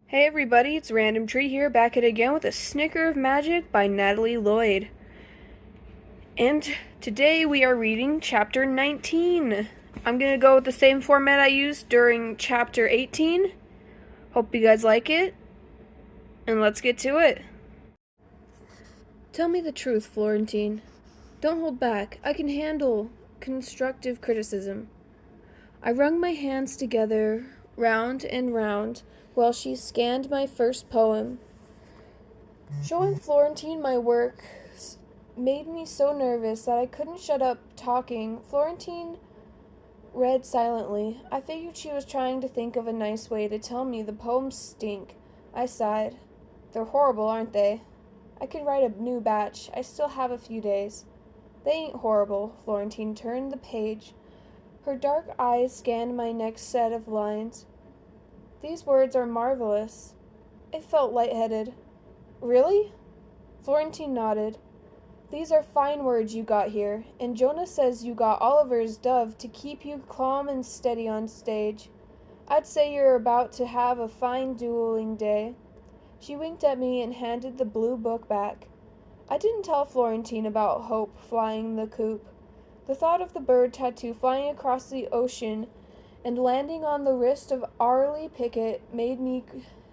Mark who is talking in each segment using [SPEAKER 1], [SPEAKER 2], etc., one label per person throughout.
[SPEAKER 1] Hey everybody, it's Random Tree here, back at it again with a Snicker of Magic by Natalie Lloyd. And today we are reading Chapter 19. I'm going to go with the same format I used during Chapter 18. Hope you guys like it, and let's get to it. Tell me the truth, Florentine. Don't hold back. I can handle constructive criticism. I wrung my hands together, round and round, while she scanned my first poem. Showing Florentine my work made me so nervous that I couldn't shut up talking. Florentine read silently. I figured she was trying to think of a nice way to tell me the poems stink. I sighed. They're horrible, aren't they? I could write a new batch. I still have a few days. They ain't horrible. Florentine turned the page. Her dark eyes scanned my next set of lines. These words are marvelous. I felt lightheaded. Really? Florentine nodded. These are fine words you got here, and Jonah says you got Oliver's dove to keep you calm and steady on stage. I'd say you're about to have a fine dueling day. She winked at me and handed the blue book back. I didn't tell Florentine about Hope flying the coop. The thought of the bird tattoo flying across the ocean and landing on the wrist of Arlie Pickett made me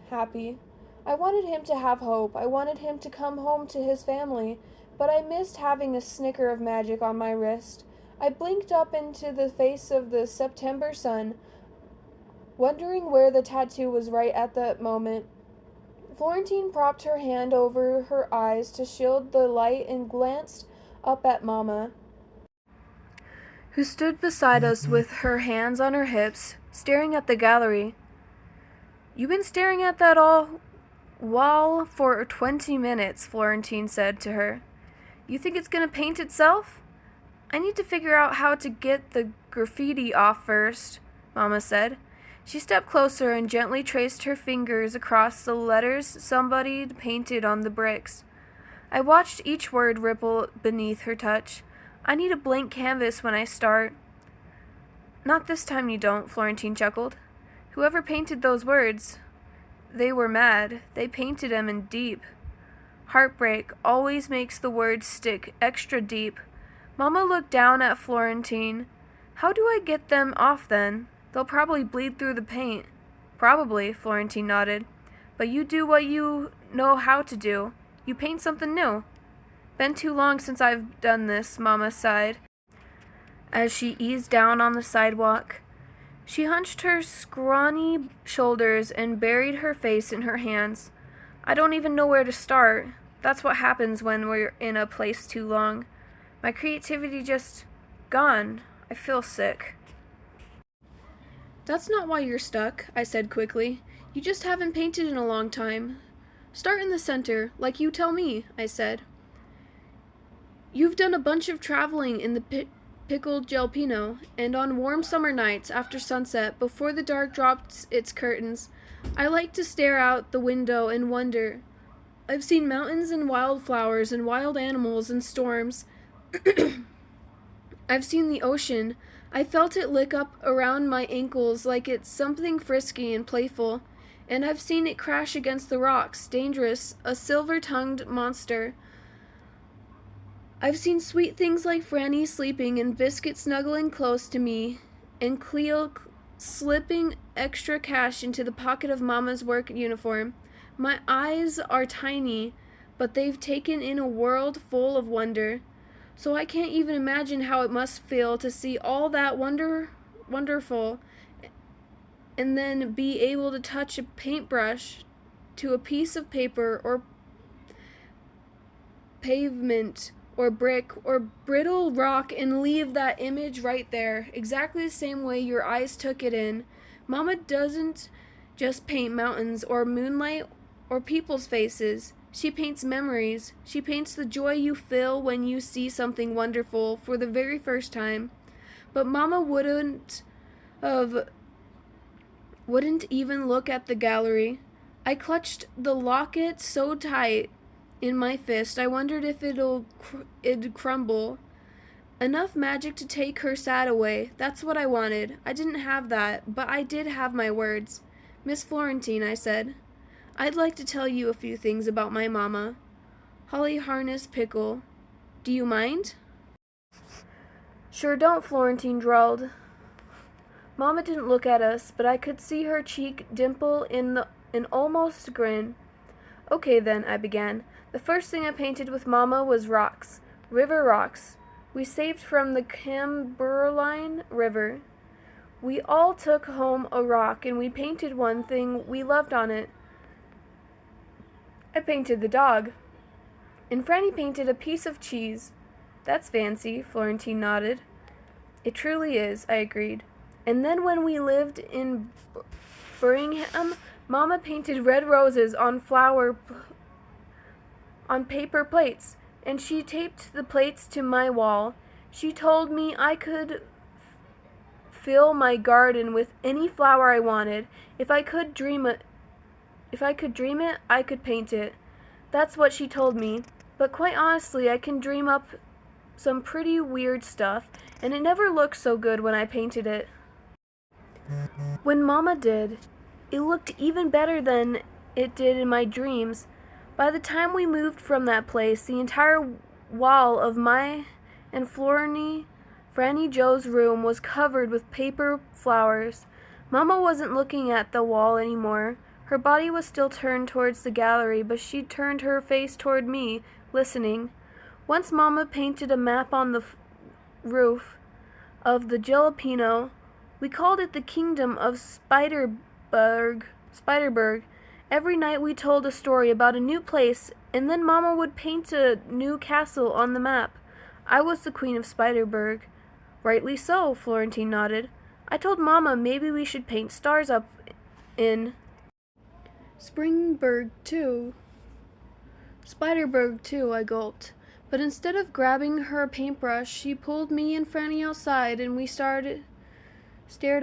[SPEAKER 1] happy. I wanted him to have hope. I wanted him to come home to his family, but I missed having a Snicker of magic on my wrist. I blinked up into the face of the September sun, wondering where the tattoo was right at that moment. Florentine propped her hand over her eyes to shield the light and glanced up at Mama, who stood beside us with her hands on her hips, staring at the gallery. You been staring at that wall for 20 minutes, Florentine said to her. You think it's gonna paint itself? I need to figure out how to get the graffiti off first, Mama said. She stepped closer and gently traced her fingers across the letters somebody painted on the bricks. I watched each word ripple beneath her touch. I need a blank canvas when I start. Not this time you don't, Florentine chuckled. Whoever painted those words, they were mad. They painted them in deep. Heartbreak always makes the words stick extra deep. Mama looked down at Florentine. How do I get them off then? They'll probably bleed through the paint. Probably, Florentine nodded. But you do what you know how to do. You paint something new. Been too long since I've done this, Mama sighed, as she eased down on the sidewalk. She hunched her scrawny shoulders and buried her face in her hands. I don't even know where to start. That's what happens when we're in a place too long. My creativity just gone. I feel sick. That's not why you're stuck, I said quickly. You just haven't painted in a long time. Start in the center, like you tell me, I said. You've done a bunch of traveling in the pickled jalapeno, and on warm summer nights after sunset, before the dark drops its curtains, I like to stare out the window and wonder. I've seen mountains and wildflowers and wild animals and storms. I've seen the ocean. I felt it lick up around my ankles like it's something frisky and playful, and I've seen it crash against the rocks, dangerous, a silver-tongued monster. I've seen sweet things like Franny sleeping and Biscuit snuggling close to me, and Cleo slipping extra cash into the pocket of Mama's work uniform. My eyes are tiny, but they've taken in a world full of wonder. So I can't even imagine how it must feel to see all that wonderful, and then be able to touch a paintbrush to a piece of paper or pavement or brick or brittle rock and leave that image right there, exactly the same way your eyes took it in. Mama doesn't just paint mountains or moonlight or people's faces. She paints memories. She paints the joy you feel when you see something wonderful for the very first time. But Mama wouldn't even look at the gallery. I clutched the locket so tight in my fist, I wondered if it'd crumble. Enough magic to take her sad away. That's what I wanted. I didn't have that, but I did have my words. Miss Florentine, I said. I'd like to tell you a few things about my mama, Holly Harness Pickle. Do you mind? Sure don't, Florentine drawled. Mama didn't look at us, but I could see her cheek dimple in an almost grin. Okay then, I began. The first thing I painted with Mama was rocks. River rocks. We saved from the Camberline River. We all took home a rock and we painted one thing we loved on it. I painted the dog. And Franny painted a piece of cheese. That's fancy, Florentine nodded. It truly is, I agreed. And then when we lived in Birmingham, Mama painted red roses on paper plates, and she taped the plates to my wall. She told me I could fill my garden with any flower I wanted. If I could dream it, I could paint it. That's what she told me. But quite honestly, I can dream up some pretty weird stuff, and it never looked so good when I painted it. When Mama did, it looked even better than it did in my dreams. By the time we moved from that place, the entire wall of my and Franny Joe's room was covered with paper flowers. Mama wasn't looking at the wall anymore. Her body was still turned towards the gallery, but she turned her face toward me, listening. Once Mama painted a map on the roof of the Jalapeno. We called it the Kingdom of Spiderberg. Every night we told a story about a new place, and then Mama would paint a new castle on the map. I was the Queen of Spiderberg. Rightly so, Florentine nodded. I told Mama maybe we should paint stars up in Spiderberg too, I gulped. But instead of grabbing her paintbrush, she pulled me and Franny outside, and we stared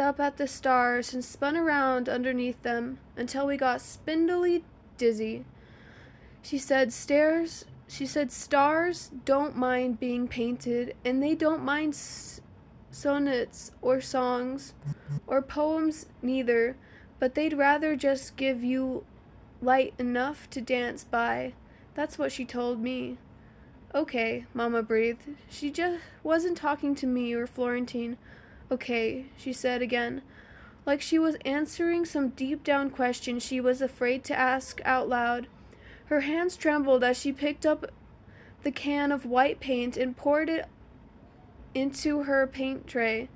[SPEAKER 1] up at the stars and spun around underneath them until we got spindly dizzy. She said stars don't mind being painted, and they don't mind sonnets or songs or poems neither, but they'd rather just give you light enough to dance by. That's what she told me. Okay, Mama breathed. She just wasn't talking to me or Florentine. Okay, she said again, like she was answering some deep-down question she was afraid to ask out loud. Her hands trembled as she picked up the can of white paint and poured it into her paint tray.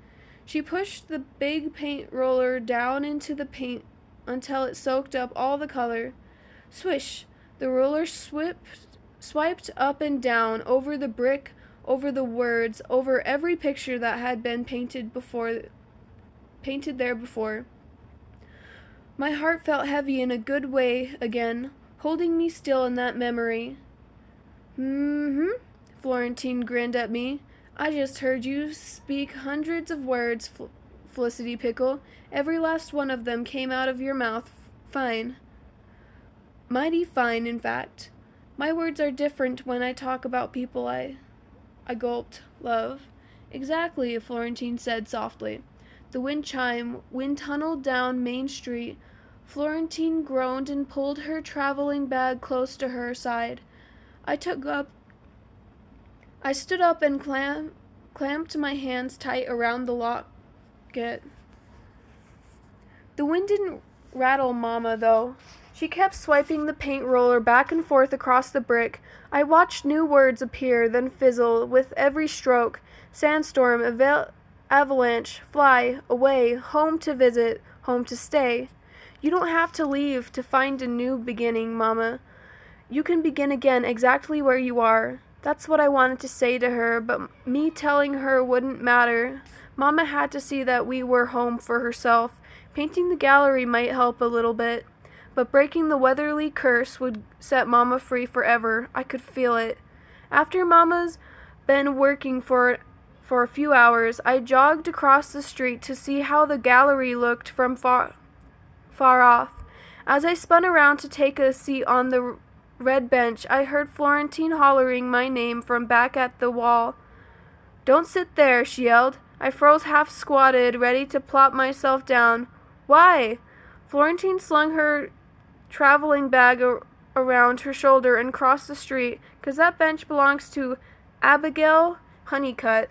[SPEAKER 1] She pushed the big paint roller down into the paint until it soaked up all the color. Swish! The roller swiped up and down over the brick, over the words, over every picture that had been painted there before. My heart felt heavy in a good way again, holding me still in that memory. Florentine grinned at me. I just heard you speak hundreds of words, Felicity Pickle. Every last one of them came out of your mouth fine. Mighty fine, in fact. My words are different when I talk about people I gulped. Love. Exactly, Florentine said softly. The wind tunneled down Main Street. Florentine groaned and pulled her traveling bag close to her side. I stood up and clamped my hands tight around the locket. The wind didn't rattle Mama, though. She kept swiping the paint roller back and forth across the brick. I watched new words appear, then fizzle with every stroke. Sandstorm, avalanche, fly, away, home to visit, home to stay. You don't have to leave to find a new beginning, Mama. You can begin again exactly where you are. That's what I wanted to say to her, but me telling her wouldn't matter. Mama had to see that we were home for herself. Painting the gallery might help a little bit, but breaking the Weatherly curse would set Mama free forever. I could feel it. After Mama's been working for a few hours, I jogged across the street to see how the gallery looked from far off. As I spun around to take a seat on the red bench, I heard Florentine hollering my name from back at the wall. Don't sit there, she yelled. I froze half squatted, ready to plop myself down. Why? Florentine slung her traveling bag around her shoulder and crossed the street, 'cause that bench belongs to Abigail Honeycutt.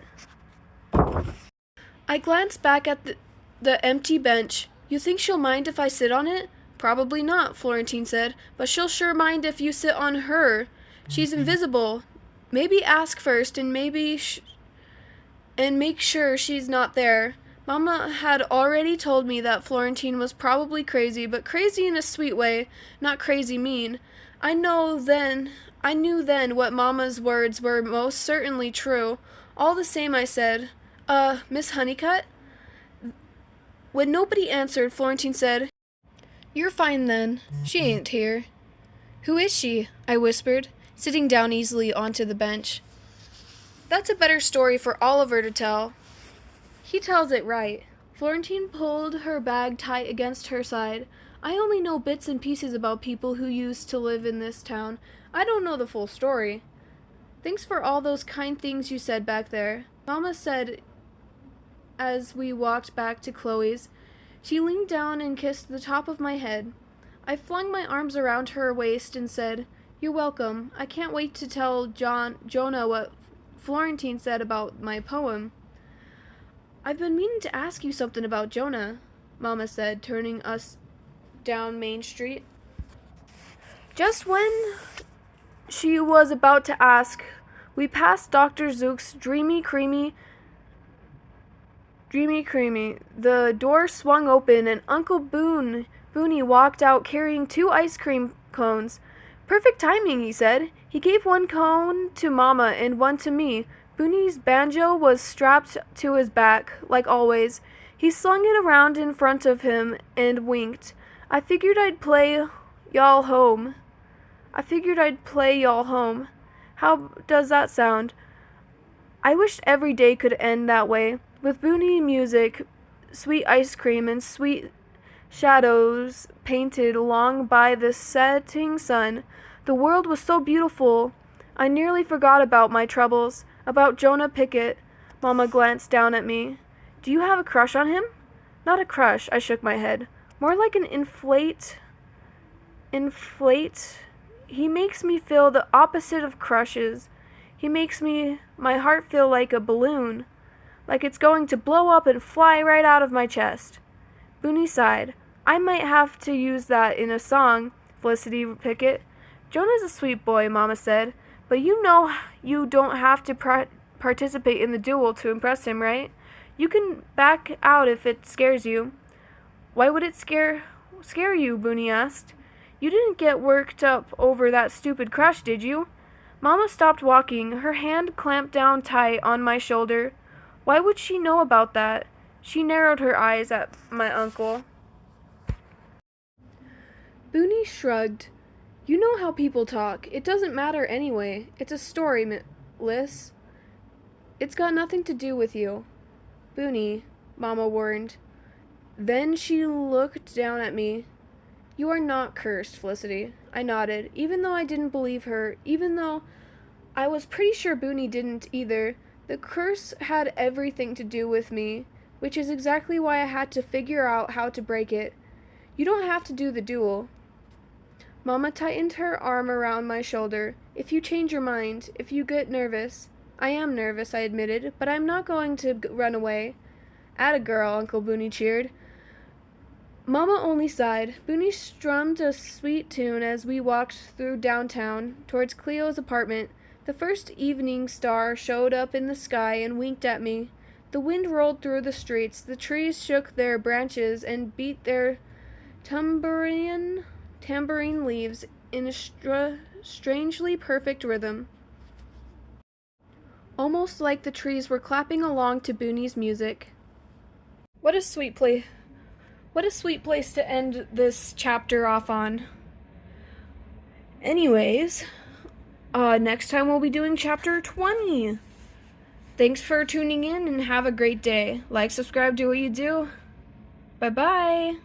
[SPEAKER 1] I glanced back at the empty bench. You think she'll mind if I sit on it? Probably not, Florentine said, but she'll sure mind if you sit on her. She's invisible. Maybe ask first and and make sure she's not there. Mama had already told me that Florentine was probably crazy, but crazy in a sweet way, not crazy mean. I knew then what Mama's words were most certainly true. All the same, I said, Miss Honeycutt? When nobody answered, Florentine said, You're fine then. She ain't here. Who is she? I whispered, sitting down easily onto the bench. That's a better story for Oliver to tell. He tells it right. Florentine pulled her bag tight against her side. I only know bits and pieces about people who used to live in this town. I don't know the full story. Thanks for all those kind things you said back there, Mama said as we walked back to Chloe's. She leaned down and kissed the top of my head. I flung my arms around her waist and said, You're welcome. I can't wait to tell Jonah what Florentine said about my poem. I've been meaning to ask you something about Jonah, Mama said, turning us down Main Street. Just when she was about to ask, we passed Dr. Zook's Dreamy Creamy. The door swung open and Uncle Booney walked out carrying 2 ice cream cones. Perfect timing, he said. He gave 1 cone to Mama and 1 to me. Booney's banjo was strapped to his back, like always. He slung it around in front of him and winked. I figured I'd play y'all home. How does that sound? I wished every day could end that way, with Booney music, sweet ice cream, and sweet shadows painted along by the setting sun. The world was so beautiful. I nearly forgot about my troubles, about Jonah Pickett. Mama glanced down at me. Do you have a crush on him? Not a crush, I shook my head. More like an inflate? He makes me feel the opposite of crushes. He makes my heart feel like a balloon, like it's going to blow up and fly right out of my chest. Booney sighed. I might have to use that in a song, Felicity Pickett. Jonah's a sweet boy, Mama said, but you know you don't have to participate in the duel to impress him, right? You can back out if it scares you. Why would it scare you? Booney asked. You didn't get worked up over that stupid crush, did you? Mama stopped walking, her hand clamped down tight on my shoulder. Why would she know about that? She narrowed her eyes at my uncle. Booney shrugged. You know how people talk. It doesn't matter anyway. It's a story, Liz. It's got nothing to do with you. Booney, Mama warned. Then she looked down at me. You are not cursed, Felicity. I nodded, even though I didn't believe her, even though I was pretty sure Booney didn't either. The curse had everything to do with me, which is exactly why I had to figure out how to break it. You don't have to do the duel. Mama tightened her arm around my shoulder. If you change your mind, if you get nervous. I am nervous, I admitted, but I'm not going to run away. Atta girl, Uncle Booney cheered. Mama only sighed. Booney strummed a sweet tune as we walked through downtown, towards Cleo's apartment. The first evening star showed up in the sky and winked at me. The wind rolled through the streets. The trees shook their branches and beat their tambourine leaves in a strangely perfect rhythm. Almost like the trees were clapping along to Booney's music. What a sweet place to end this chapter off on. Anyways, next time we'll be doing chapter 20. Thanks for tuning in and have a great day. Like, subscribe, do what you do. Bye-bye.